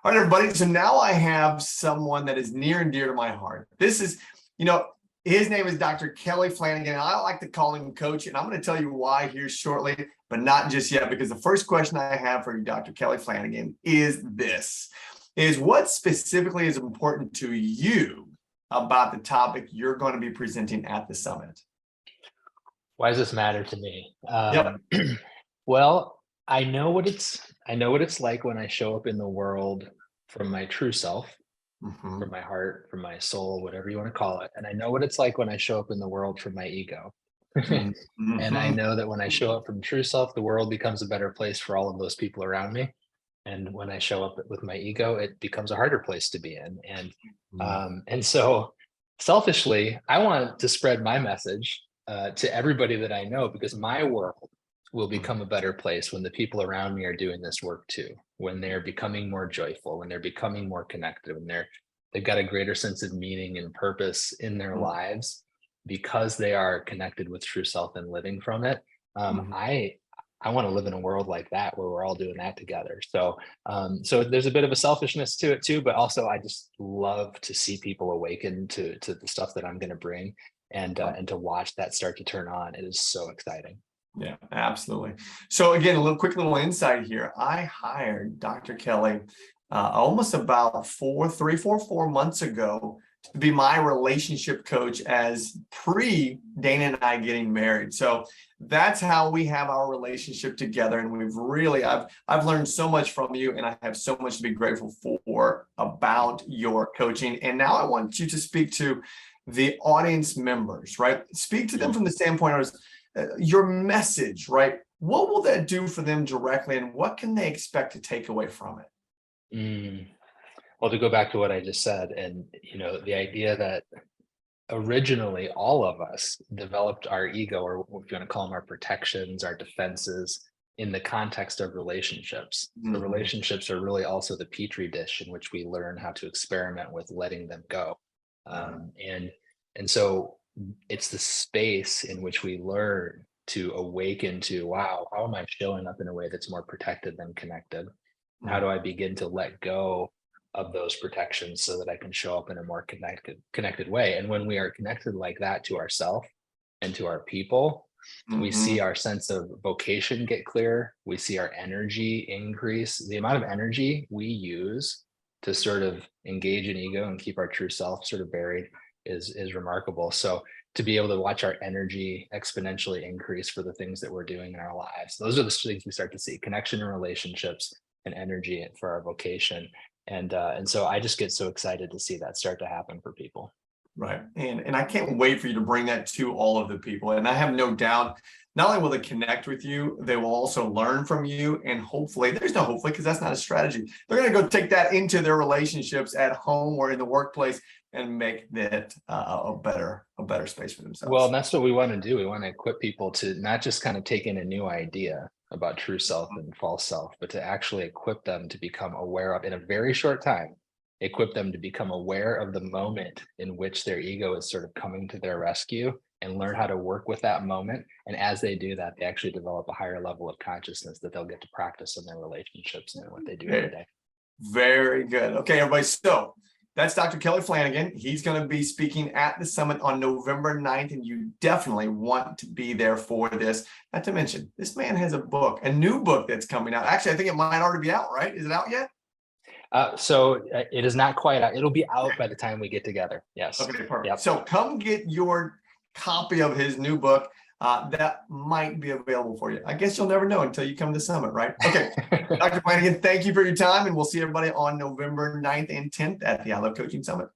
All right, everybody. So now I have someone that is near and dear to my heart. This is, his name is Dr. Kelly Flanagan. And I like to call him Coach, and I'm going to tell you why here shortly, but not just yet, because the first question I have for you, Dr. Kelly Flanagan, is this: what specifically is important to you about the topic you're going to be presenting at the summit? Why does this matter to me? Yep. Well, I know what it's like when I show up in the world from my true self, from my heart, from my soul, whatever you want to call it. And I know what it's like when I show up in the world from my ego. And I know that when I show up from true self, the world becomes a better place for all of those people around me. And when I show up with my ego, it becomes a harder place to be in. And so selfishly, I want to spread my message to everybody that I know, because my world will become a better place when the people around me are doing this work too, when they're becoming more joyful, when they're becoming more connected, when they've got a greater sense of meaning and purpose in their lives because they are connected with true self and living from it. I want to live in a world like that where we're all doing that together. So there's a bit of a selfishness to it too, but also I just love to see people awaken to the stuff that I'm going to bring, and to watch that start to turn on. It is so exciting. Yeah, absolutely. So again, a quick little insight here. I hired Dr. Kelly almost about 4 months ago to be my relationship coach as Dana and I getting married. So that's how we have our relationship together. And I've learned so much from you, and I have so much to be grateful for about your coaching. And now I want you to speak to the audience members, right? Speak to them from the standpoint of your message, right? What will that do for them directly, and what can they expect to take away from it? Well, to go back to what I just said, and the idea that originally all of us developed our ego, or what you want to call them, our protections, our defenses, in the context of relationships. So relationships are really also the petri dish in which we learn how to experiment with letting them go. And so it's the space in which we learn to awaken to, wow, how am I showing up in a way that's more protected than connected? How do I begin to let go of those protections so that I can show up in a more connected way? And when we are connected like that to ourselves and to our people, we see our sense of vocation get clearer. We see our energy increase. The amount of energy we use to sort of engage in ego and keep our true self sort of buried is remarkable. So to be able to watch our energy exponentially increase for the things that we're doing in our lives, those are the things we start to see: connection and relationships and energy for our vocation. And so I just get so excited to see that start to happen for people. Right. And I can't wait for you to bring that to all of the people. And I have no doubt, not only will they connect with you, they will also learn from you. And hopefully, there's no hopefully, because that's not a strategy. They're going to go take that into their relationships at home or in the workplace and make that a better space for themselves. Well, and that's what we want to do. We want to equip people to not just kind of take in a new idea about true self and false self, but to actually equip them to become aware of, in a very short time, equip them to become aware of the moment in which their ego is sort of coming to their rescue, and learn how to work with that moment. And as they do that, they actually develop a higher level of consciousness that they'll get to practice in their relationships and what they do every day. Very good. Okay, everybody. So that's Dr. Kelly Flanagan. He's going to be speaking at the summit on November 9th, and you definitely want to be there for this. Not to mention, this man has a new book that's coming out. Actually, I think it might already be out, right? Is it out yet? So it is not quite out. It'll be out by the time we get together. Yes. Okay, perfect. Yep. So come get your copy of his new book. That might be available for you. I guess you'll never know until you come to Summit, right? Okay. Dr. Flanagan, thank you for your time, and we'll see everybody on November 9th and 10th at the I Love Coaching Summit.